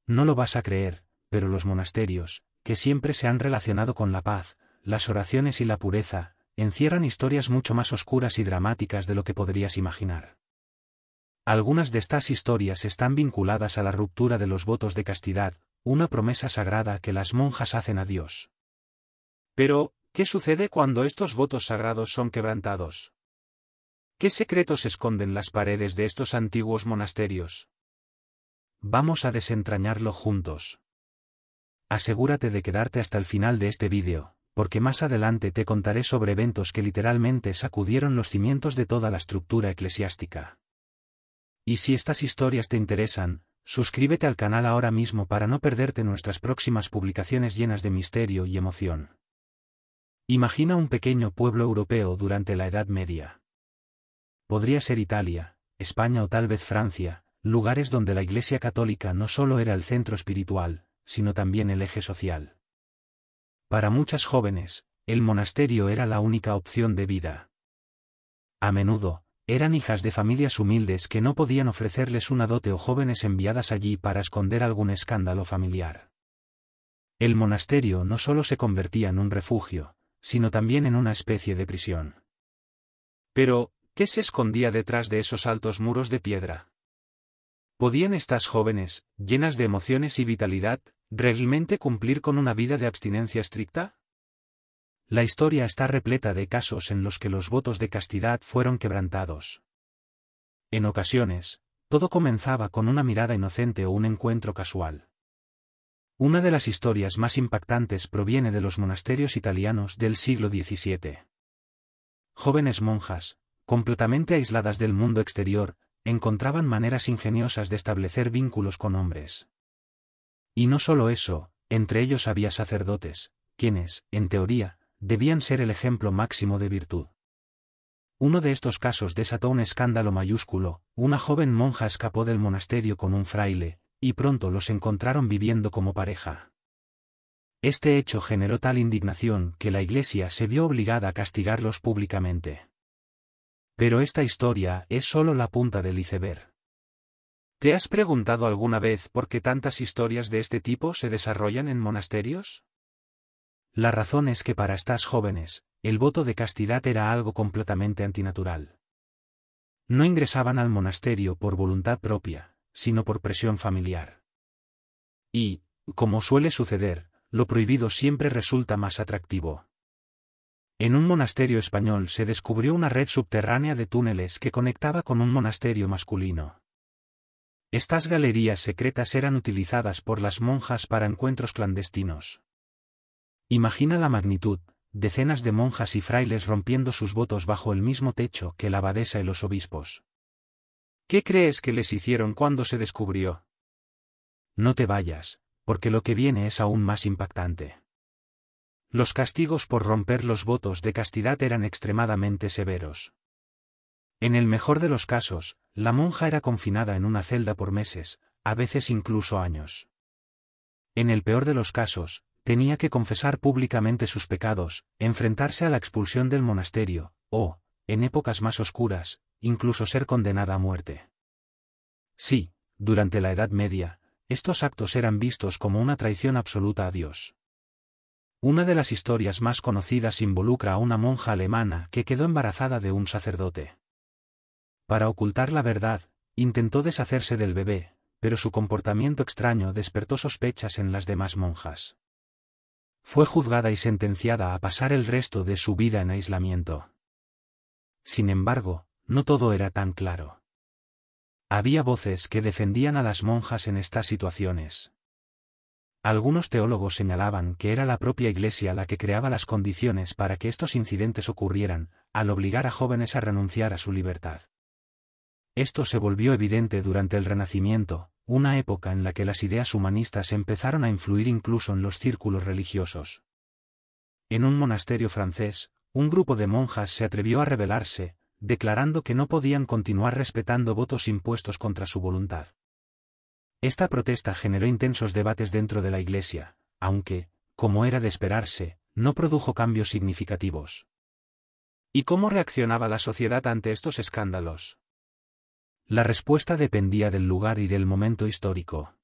No lo vas a creer, pero los monasterios, que siempre se han relacionado con la paz, las oraciones y la pureza, encierran historias mucho más oscuras y dramáticas de lo que podrías imaginar. Algunas de estas historias están vinculadas a la ruptura de los votos de castidad, una promesa sagrada que las monjas hacen a Dios. Pero, ¿qué sucede cuando estos votos sagrados son quebrantados? ¿Qué secretos esconden las paredes de estos antiguos monasterios? Vamos a desentrañarlo juntos. Asegúrate de quedarte hasta el final de este vídeo, porque más adelante te contaré sobre eventos que literalmente sacudieron los cimientos de toda la estructura eclesiástica. Y si estas historias te interesan, suscríbete al canal ahora mismo para no perderte nuestras próximas publicaciones llenas de misterio y emoción. Imagina un pequeño pueblo europeo durante la Edad Media. Podría ser Italia, España o tal vez Francia, lugares donde la Iglesia Católica no solo era el centro espiritual, sino también el eje social. Para muchas jóvenes, el monasterio era la única opción de vida. A menudo, eran hijas de familias humildes que no podían ofrecerles una dote o jóvenes enviadas allí para esconder algún escándalo familiar. El monasterio no solo se convertía en un refugio, sino también en una especie de prisión. Pero, ¿qué se escondía detrás de esos altos muros de piedra? ¿Podían estas jóvenes, llenas de emociones y vitalidad, realmente cumplir con una vida de abstinencia estricta? La historia está repleta de casos en los que los votos de castidad fueron quebrantados. En ocasiones, todo comenzaba con una mirada inocente o un encuentro casual. Una de las historias más impactantes proviene de los monasterios italianos del siglo XVII. Jóvenes monjas, completamente aisladas del mundo exterior, encontraban maneras ingeniosas de establecer vínculos con hombres. Y no solo eso, entre ellos había sacerdotes, quienes, en teoría, debían ser el ejemplo máximo de virtud. Uno de estos casos desató un escándalo mayúsculo. Una joven monja escapó del monasterio con un fraile, y pronto los encontraron viviendo como pareja. Este hecho generó tal indignación que la Iglesia se vio obligada a castigarlos públicamente. Pero esta historia es solo la punta del iceberg. ¿Te has preguntado alguna vez por qué tantas historias de este tipo se desarrollan en monasterios? La razón es que para estas jóvenes, el voto de castidad era algo completamente antinatural. No ingresaban al monasterio por voluntad propia, sino por presión familiar. Y, como suele suceder, lo prohibido siempre resulta más atractivo. En un monasterio español se descubrió una red subterránea de túneles que conectaba con un monasterio masculino. Estas galerías secretas eran utilizadas por las monjas para encuentros clandestinos. Imagina la magnitud, decenas de monjas y frailes rompiendo sus votos bajo el mismo techo que la abadesa y los obispos. ¿Qué crees que les hicieron cuando se descubrió? No te vayas, porque lo que viene es aún más impactante. Los castigos por romper los votos de castidad eran extremadamente severos. En el mejor de los casos, la monja era confinada en una celda por meses, a veces incluso años. En el peor de los casos, tenía que confesar públicamente sus pecados, enfrentarse a la expulsión del monasterio, o, en épocas más oscuras, incluso ser condenada a muerte. Sí, durante la Edad Media, estos actos eran vistos como una traición absoluta a Dios. Una de las historias más conocidas involucra a una monja alemana que quedó embarazada de un sacerdote. Para ocultar la verdad, intentó deshacerse del bebé, pero su comportamiento extraño despertó sospechas en las demás monjas. Fue juzgada y sentenciada a pasar el resto de su vida en aislamiento. Sin embargo, no todo era tan claro. Había voces que defendían a las monjas en estas situaciones. Algunos teólogos señalaban que era la propia Iglesia la que creaba las condiciones para que estos incidentes ocurrieran, al obligar a jóvenes a renunciar a su libertad. Esto se volvió evidente durante el Renacimiento, una época en la que las ideas humanistas empezaron a influir incluso en los círculos religiosos. En un monasterio francés, un grupo de monjas se atrevió a rebelarse, declarando que no podían continuar respetando votos impuestos contra su voluntad. Esta protesta generó intensos debates dentro de la Iglesia, aunque, como era de esperarse, no produjo cambios significativos. ¿Y cómo reaccionaba la sociedad ante estos escándalos? La respuesta dependía del lugar y del momento histórico.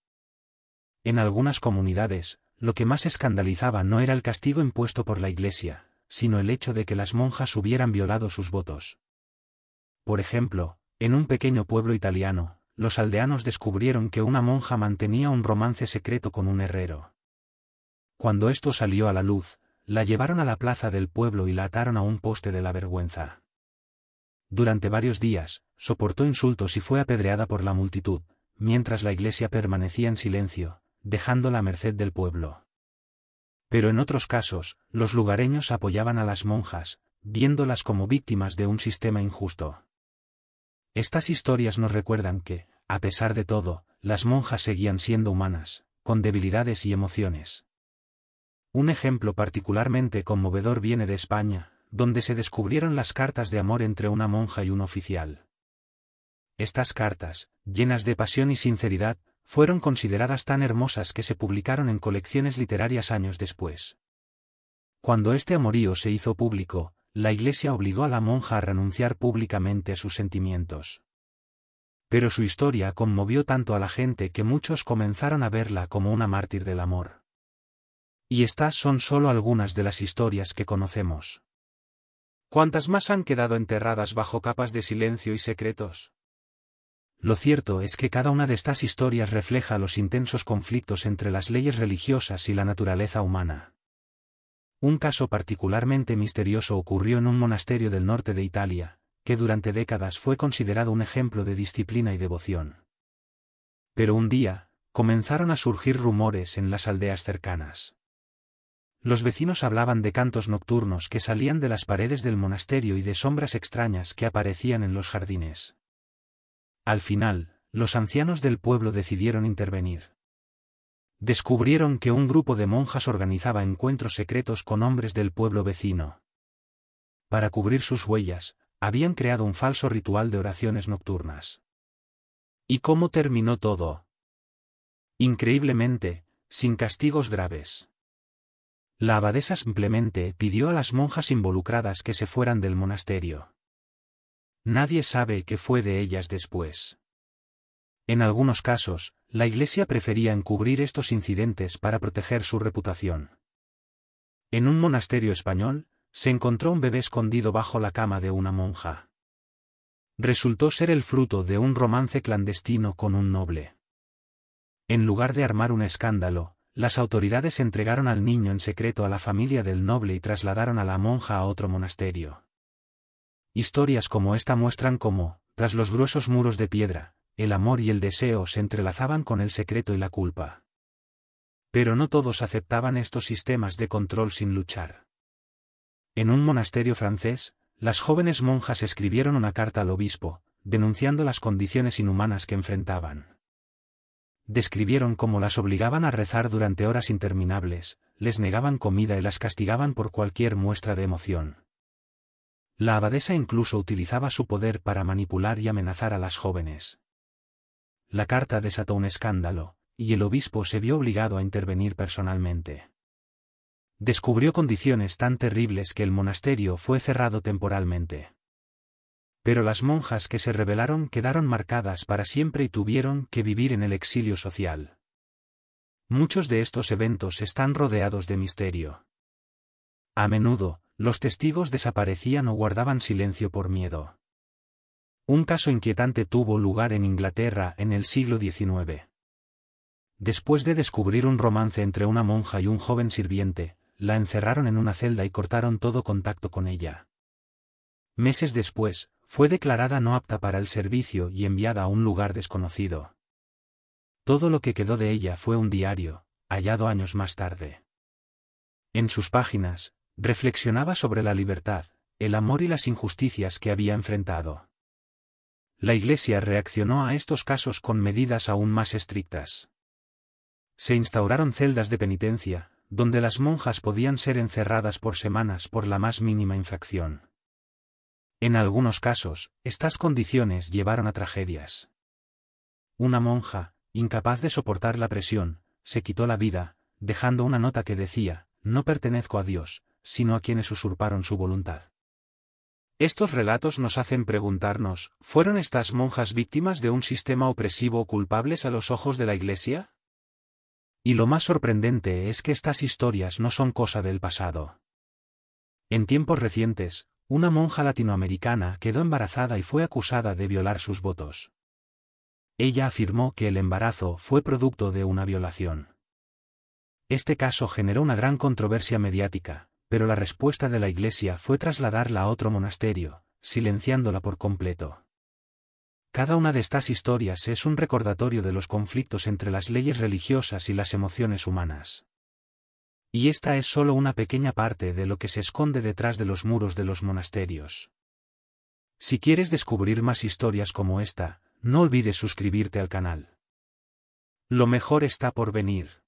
En algunas comunidades, lo que más escandalizaba no era el castigo impuesto por la Iglesia, sino el hecho de que las monjas hubieran violado sus votos. Por ejemplo, en un pequeño pueblo italiano, los aldeanos descubrieron que una monja mantenía un romance secreto con un herrero. Cuando esto salió a la luz, la llevaron a la plaza del pueblo y la ataron a un poste de la vergüenza. Durante varios días, soportó insultos y fue apedreada por la multitud, mientras la Iglesia permanecía en silencio, dejándola a merced del pueblo. Pero en otros casos, los lugareños apoyaban a las monjas, viéndolas como víctimas de un sistema injusto. Estas historias nos recuerdan que, a pesar de todo, las monjas seguían siendo humanas, con debilidades y emociones. Un ejemplo particularmente conmovedor viene de España, donde se descubrieron las cartas de amor entre una monja y un oficial. Estas cartas, llenas de pasión y sinceridad, fueron consideradas tan hermosas que se publicaron en colecciones literarias años después. Cuando este amorío se hizo público, la Iglesia obligó a la monja a renunciar públicamente a sus sentimientos. Pero su historia conmovió tanto a la gente que muchos comenzaron a verla como una mártir del amor. Y estas son solo algunas de las historias que conocemos. ¿Cuántas más han quedado enterradas bajo capas de silencio y secretos? Lo cierto es que cada una de estas historias refleja los intensos conflictos entre las leyes religiosas y la naturaleza humana. Un caso particularmente misterioso ocurrió en un monasterio del norte de Italia, que durante décadas fue considerado un ejemplo de disciplina y devoción. Pero un día, comenzaron a surgir rumores en las aldeas cercanas. Los vecinos hablaban de cantos nocturnos que salían de las paredes del monasterio y de sombras extrañas que aparecían en los jardines. Al final, los ancianos del pueblo decidieron intervenir. Descubrieron que un grupo de monjas organizaba encuentros secretos con hombres del pueblo vecino. Para cubrir sus huellas, habían creado un falso ritual de oraciones nocturnas. ¿Y cómo terminó todo? Increíblemente, sin castigos graves. La abadesa simplemente pidió a las monjas involucradas que se fueran del monasterio. Nadie sabe qué fue de ellas después. En algunos casos, la Iglesia prefería encubrir estos incidentes para proteger su reputación. En un monasterio español, se encontró un bebé escondido bajo la cama de una monja. Resultó ser el fruto de un romance clandestino con un noble. En lugar de armar un escándalo, las autoridades entregaron al niño en secreto a la familia del noble y trasladaron a la monja a otro monasterio. Historias como esta muestran cómo, tras los gruesos muros de piedra, el amor y el deseo se entrelazaban con el secreto y la culpa. Pero no todos aceptaban estos sistemas de control sin luchar. En un monasterio francés, las jóvenes monjas escribieron una carta al obispo, denunciando las condiciones inhumanas que enfrentaban. Describieron cómo las obligaban a rezar durante horas interminables, les negaban comida y las castigaban por cualquier muestra de emoción. La abadesa incluso utilizaba su poder para manipular y amenazar a las jóvenes. La carta desató un escándalo, y el obispo se vio obligado a intervenir personalmente. Descubrió condiciones tan terribles que el monasterio fue cerrado temporalmente. Pero las monjas que se rebelaron quedaron marcadas para siempre y tuvieron que vivir en el exilio social. Muchos de estos eventos están rodeados de misterio. A menudo, los testigos desaparecían o guardaban silencio por miedo. Un caso inquietante tuvo lugar en Inglaterra en el siglo XIX. Después de descubrir un romance entre una monja y un joven sirviente, la encerraron en una celda y cortaron todo contacto con ella. Meses después, fue declarada no apta para el servicio y enviada a un lugar desconocido. Todo lo que quedó de ella fue un diario, hallado años más tarde. En sus páginas, reflexionaba sobre la libertad, el amor y las injusticias que había enfrentado. La Iglesia reaccionó a estos casos con medidas aún más estrictas. Se instauraron celdas de penitencia, donde las monjas podían ser encerradas por semanas por la más mínima infracción. En algunos casos, estas condiciones llevaron a tragedias. Una monja, incapaz de soportar la presión, se quitó la vida, dejando una nota que decía: «No pertenezco a Dios, sino a quienes usurparon su voluntad». Estos relatos nos hacen preguntarnos, ¿fueron estas monjas víctimas de un sistema opresivo o culpables a los ojos de la Iglesia? Y lo más sorprendente es que estas historias no son cosa del pasado. En tiempos recientes, una monja latinoamericana quedó embarazada y fue acusada de violar sus votos. Ella afirmó que el embarazo fue producto de una violación. Este caso generó una gran controversia mediática, pero la respuesta de la Iglesia fue trasladarla a otro monasterio, silenciándola por completo. Cada una de estas historias es un recordatorio de los conflictos entre las leyes religiosas y las emociones humanas. Y esta es solo una pequeña parte de lo que se esconde detrás de los muros de los monasterios. Si quieres descubrir más historias como esta, no olvides suscribirte al canal. Lo mejor está por venir.